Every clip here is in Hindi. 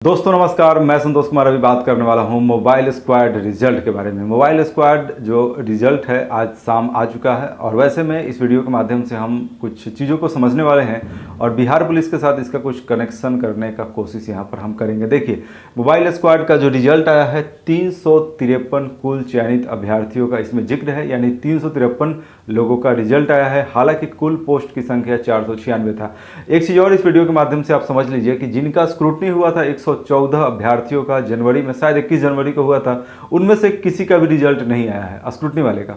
दोस्तों नमस्कार, मैं संतोष कुमार अभी बात करने वाला हूं मोबाइल स्क्वाड रिजल्ट के बारे में। मोबाइल स्क्वाड जो रिजल्ट है आज शाम आ चुका है और वैसे में इस वीडियो के माध्यम से हम कुछ चीज़ों को समझने वाले हैं और बिहार पुलिस के साथ इसका कुछ कनेक्शन करने का कोशिश यहां पर हम करेंगे। देखिए, मोबाइल स्क्वाड का जो रिजल्ट आया है 353 कुल चयनित अभ्यर्थियों का इसमें जिक्र है, यानी 353 लोगों का रिजल्ट आया है। हालांकि कुल पोस्ट की संख्या 496 था। एक चीज़ और इस वीडियो के माध्यम से आप समझ लीजिए कि जिनका स्क्रूटनी हुआ था 114 अभ्यर्थियों का जनवरी में, शायद 21 जनवरी को हुआ था, उनमें से किसी का भी रिजल्ट नहीं आया है स्क्रूटनी वाले का।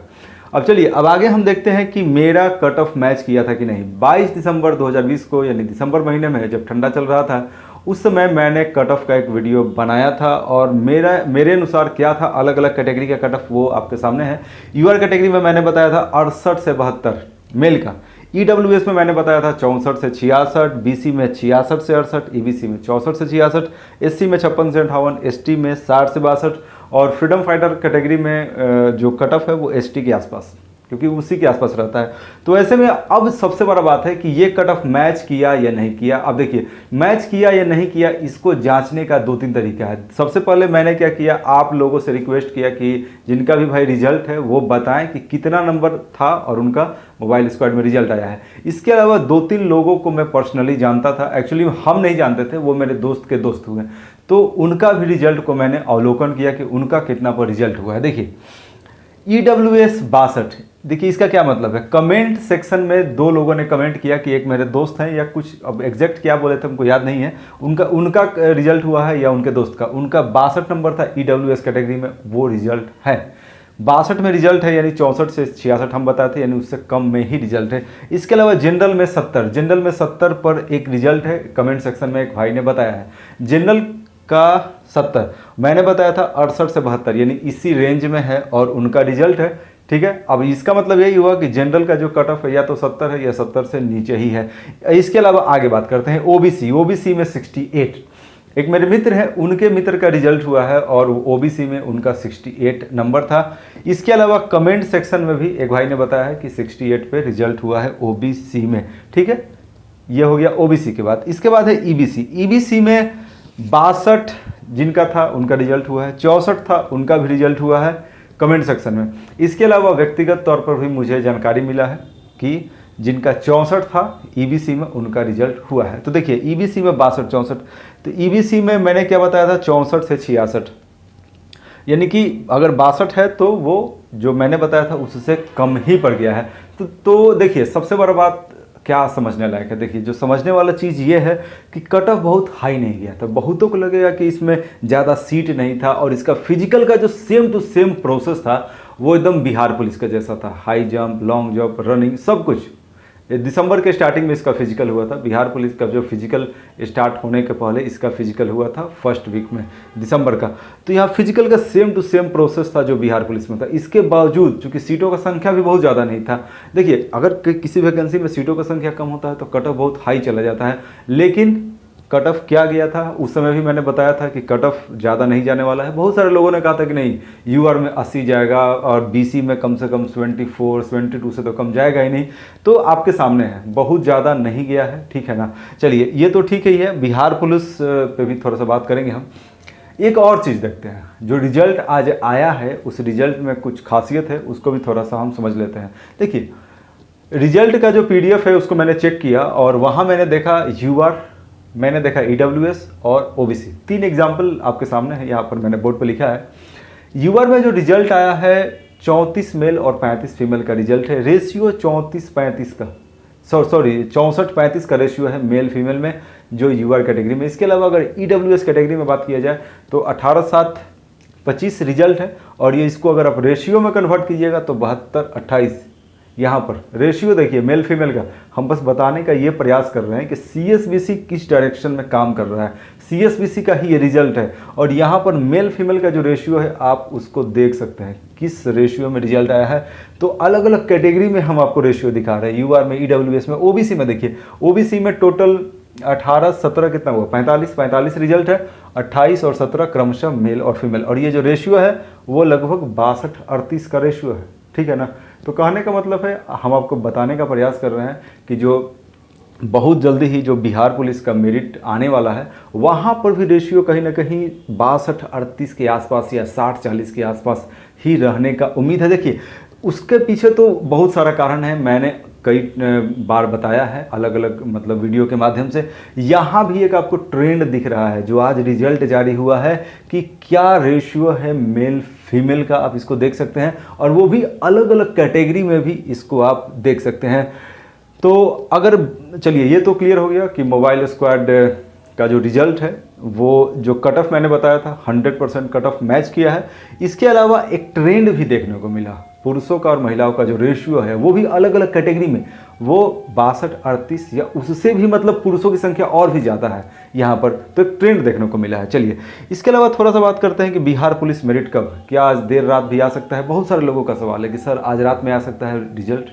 अब चलिए अब आगे हम देखते हैं कि मेरा कट ऑफ मैच किया था कि नहीं। 22 दिसंबर 2020 को, यानी दिसंबर महीने में जब ठंडा चल रहा था, उस समय मैंने कट ऑफ का एक वीडियो बनाया था और मेरे अनुसार क्या था, अलग अलग कैटेगरी का कट ऑफ वो आपके सामने है। यूआर कैटेगरी में मैंने बताया था 68 से 72 मेल का। ईडब्ल्यूएस में मैंने बताया था 64 से 66, बीसी में 66 से 68, ईबीसी में 64 से 66, एससी में 56 से 58, एसटी में 60 से 62 और फ्रीडम फाइटर कैटेगरी में जो कट ऑफ है वो एसटी के आसपास, क्योंकि उसी के आसपास रहता है। तो ऐसे में अब सबसे बड़ा बात है कि ये कट ऑफ मैच किया या नहीं किया। अब देखिए, मैच किया या नहीं किया इसको जांचने का 2-3 तरीका है। सबसे पहले मैंने क्या किया, आप लोगों से रिक्वेस्ट किया कि जिनका भी भाई रिजल्ट है वो बताएं कि कितना नंबर था और उनका मोबाइल स्क्वाड में रिजल्ट आया है। इसके अलावा 2-3 लोगों को मैं पर्सनली जानता था, एक्चुअली हम नहीं जानते थे, वो मेरे दोस्त के दोस्त हुए, तो उनका भी रिजल्ट को मैंने अवलोकन किया कि उनका कितना पर रिजल्ट हुआ है। देखिए, EWS 62, देखिए इसका क्या मतलब है। कमेंट सेक्शन में 2 लोगों ने कमेंट किया कि एक मेरे दोस्त हैं या कुछ, अब एग्जैक्ट क्या बोले थे हमको याद नहीं है, उनका रिजल्ट हुआ है या उनके दोस्त का। उनका 62 नंबर था EWS कैटेगरी में, वो रिजल्ट है 62 में रिजल्ट है, यानी 64 से 66 हम बताए थे, यानी उससे कम में ही रिजल्ट है। इसके अलावा जनरल में 70 पर एक रिजल्ट है, कमेंट सेक्शन में एक भाई ने बताया है। जनरल का 70 मैंने बताया था 68 से 72, यानी इसी रेंज में है और उनका रिजल्ट है। ठीक है, अब इसका मतलब यही हुआ कि जनरल का जो कट ऑफ है या तो 70 है या 70 से नीचे ही है। इसके अलावा आगे बात करते हैं ओबीसी में 68, एक मेरे मित्र हैं, उनके मित्र का रिजल्ट हुआ है और ओबीसी में उनका 68 नंबर था। इसके अलावा कमेंट सेक्शन में भी एक भाई ने बताया है कि 68 पे रिजल्ट हुआ है ओबीसी में। ठीक है, ये हो गया ओबीसी के बाद। इसके बाद है ईबीसी में 62 जिनका था उनका रिजल्ट हुआ है, 64 था उनका भी रिजल्ट हुआ है कमेंट सेक्शन में। इसके अलावा व्यक्तिगत तौर पर भी मुझे जानकारी मिला है कि जिनका 64 था ईबीसी में उनका रिजल्ट हुआ है। तो देखिए, ईबीसी में 62 64, तो ईबीसी में मैंने क्या बताया था 64 से 66, यानी कि अगर 62 है तो वो जो मैंने बताया था उससे कम ही पड़ गया है। तो देखिए, सबसे बड़ा बात क्या समझने लायक है। देखिए, जो समझने वाला चीज़ ये है कि कट ऑफ बहुत हाई नहीं गया था। बहुतों को लगेगा कि इसमें ज़्यादा सीट नहीं था और इसका फिजिकल का जो सेम टू सेम प्रोसेस था वो एकदम बिहार पुलिस का जैसा था। High jump, long jump, running, सब कुछ। दिसंबर के स्टार्टिंग में इसका फिजिकल हुआ था। बिहार पुलिस का जो फिजिकल स्टार्ट होने के पहले इसका फिजिकल हुआ था फर्स्ट वीक में दिसंबर का। तो यहाँ फिजिकल का सेम टू सेम प्रोसेस था जो बिहार पुलिस में था। इसके बावजूद चूंकि सीटों का संख्या भी बहुत ज़्यादा नहीं था। देखिए, अगर किसी वैकेंसी में सीटों का संख्या कम होता है तो कट ऑफ बहुत हाई चला जाता है, लेकिन कट ऑफ क्या गया था उस समय भी मैंने बताया था कि कट ऑफ ज़्यादा नहीं जाने वाला है। बहुत सारे लोगों ने कहा था कि नहीं, यूआर में 80 जाएगा और बीसी में कम से कम 74 72 से तो कम जाएगा ही नहीं। तो आपके सामने है, बहुत ज़्यादा नहीं गया है। ठीक है ना, चलिए ये तो ठीक ही है। बिहार पुलिस पे भी थोड़ा सा बात करेंगे हम। एक और चीज़ देखते हैं, जो रिजल्ट आज आया है उस रिजल्ट में कुछ खासियत है, उसको भी थोड़ा सा हम समझ लेते हैं। देखिए, रिजल्ट का जो PDF है उसको मैंने चेक किया और वहाँ मैंने देखा यूआर, मैंने देखा EWS और OBC। 3 एग्जाम्पल आपके सामने है, यहाँ पर मैंने बोर्ड पर लिखा है। यूआर में जो रिजल्ट आया है 34 मेल और 35 फीमेल का रिजल्ट है। रेशियो 34-35 का, सॉरी 64-35 का रेशियो है मेल फीमेल में जो यूआर कैटेगरी में। इसके अलावा अगर EWS कैटेगरी में बात किया जाए तो 18-7-25 रिजल्ट है और ये इसको अगर आप रेशियो में कन्वर्ट कीजिएगा तो 72-28 यहाँ पर रेशियो देखिए मेल फीमेल का। हम बस बताने का ये प्रयास कर रहे हैं कि CSBC किस डायरेक्शन में काम कर रहा है, CSBC का ही ये रिजल्ट है। और यहाँ पर मेल फीमेल का जो रेशियो है आप उसको देख सकते हैं किस रेशियो में रिजल्ट आया है। तो अलग अलग कैटेगरी में हम आपको रेशियो दिखा रहे हैं, यूआर में, EWS में, OBC में। देखिए, OBC में टोटल 18-17 कितना हुआ, 45 रिजल्ट है, 28 और 17 क्रमशः मेल और फीमेल। और ये जो रेशियो है वो लगभग 62-38 का रेशियो है। ठीक है ना, तो कहने का मतलब है हम आपको बताने का प्रयास कर रहे हैं कि जो बहुत जल्दी ही जो बिहार पुलिस का मेरिट आने वाला है वहाँ पर भी रेशियो कहीं ना कहीं 62-38 के आसपास या 60-40 के आसपास ही रहने का उम्मीद है। देखिए उसके पीछे तो बहुत सारा कारण है, मैंने कई बार बताया है अलग अलग मतलब वीडियो के माध्यम से। यहाँ भी एक आपको ट्रेंड दिख रहा है जो आज रिजल्ट जारी हुआ है कि क्या रेशियो है मेल फीमेल का, आप इसको देख सकते हैं, और वो भी अलग अलग कैटेगरी में भी इसको आप देख सकते हैं। तो अगर चलिए ये तो क्लियर हो गया कि मोबाइल स्क्वाड का जो रिजल्ट है वो जो कट ऑफ मैंने बताया था 100% कट ऑफ मैच किया है। इसके अलावा एक ट्रेंड भी देखने को मिला, पुरुषों का और महिलाओं का जो रेशियो है वो भी अलग अलग कैटेगरी में वो 62-38 या उससे भी मतलब पुरुषों की संख्या और भी ज़्यादा है यहाँ पर, तो एक ट्रेंड देखने को मिला है। चलिए इसके अलावा थोड़ा सा बात करते हैं कि बिहार पुलिस मेरिट कब, क्या आज देर रात भी आ सकता है। बहुत सारे लोगों का सवाल है कि सर आज रात में आ सकता है रिजल्ट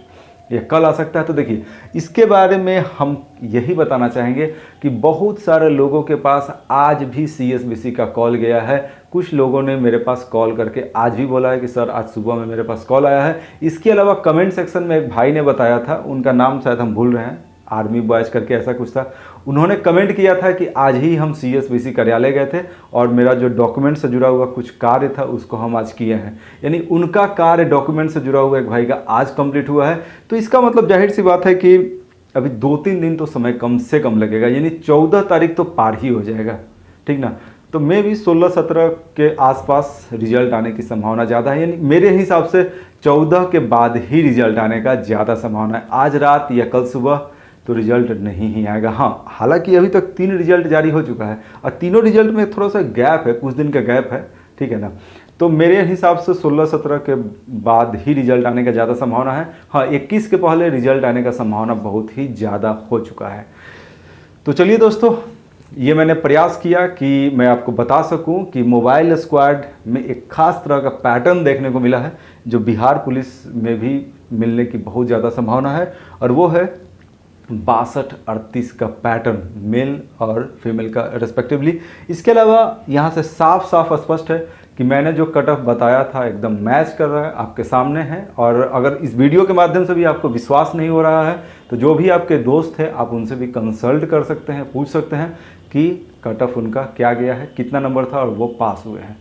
या कल आ सकता है। तो देखिए इसके बारे में हम यही बताना चाहेंगे कि बहुत सारे लोगों के पास आज भी CSBC का कॉल गया है। कुछ लोगों ने मेरे पास कॉल करके आज भी बोला है कि सर आज सुबह में मेरे पास कॉल आया है। इसके अलावा कमेंट सेक्शन में एक भाई ने बताया था, उनका नाम शायद हम भूल रहे हैं, आर्मी बॉयज़ करके ऐसा कुछ था, उन्होंने कमेंट किया था कि आज ही हम CSBC कार्यालय गए थे और मेरा जो डॉक्यूमेंट से जुड़ा हुआ कुछ कार्य था उसको हम आज किए हैं। यानी उनका कार्य डॉक्यूमेंट से जुड़ा हुआ एक भाई का आज कंप्लीट हुआ है। तो इसका मतलब जाहिर सी बात है कि अभी 2-3 दिन तो समय कम से कम लगेगा, यानी 14 तारीख तो पार ही हो जाएगा, ठीक ना। तो मे भी 16-17 के आसपास रिजल्ट आने की संभावना ज़्यादा है, यानी मेरे हिसाब से 14 के बाद ही रिजल्ट आने का ज़्यादा संभावना है। आज रात या कल सुबह तो रिजल्ट नहीं ही आएगा। हाँ, हालांकि अभी तक 3 रिजल्ट जारी हो चुका है और तीनों रिजल्ट में थोड़ा सा गैप है, कुछ दिन का गैप है, ठीक है ना। तो मेरे हिसाब से 16-17 के बाद ही रिजल्ट आने का ज़्यादा संभावना है। हाँ, 21 के पहले रिजल्ट आने का संभावना बहुत ही ज़्यादा हो चुका है। तो चलिए दोस्तों, ये मैंने प्रयास किया कि मैं आपको बता सकूं कि मोबाइल स्क्वाड में एक खास तरह का पैटर्न देखने को मिला है जो बिहार पुलिस में भी मिलने की बहुत ज़्यादा संभावना है, और वो है 62-38 का पैटर्न मेल और फीमेल का रेस्पेक्टिवली। इसके अलावा यहाँ से साफ साफ स्पष्ट है कि मैंने जो कट ऑफ बताया था एकदम मैच कर रहा है, आपके सामने है। और अगर इस वीडियो के माध्यम से भी आपको विश्वास नहीं हो रहा है तो जो भी आपके दोस्त हैं आप उनसे भी कंसल्ट कर सकते हैं, पूछ सकते हैं कि कट ऑफ उनका क्या गया है, कितना नंबर था और वो पास हुए हैं।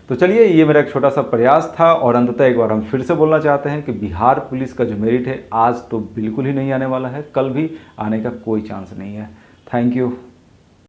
तो चलिए ये मेरा एक छोटा सा प्रयास था, और अंततः एक बार हम फिर से बोलना चाहते हैं कि बिहार पुलिस का जो मेरिट है आज तो बिल्कुल ही नहीं आने वाला है, कल भी आने का कोई चांस नहीं है। Thank you.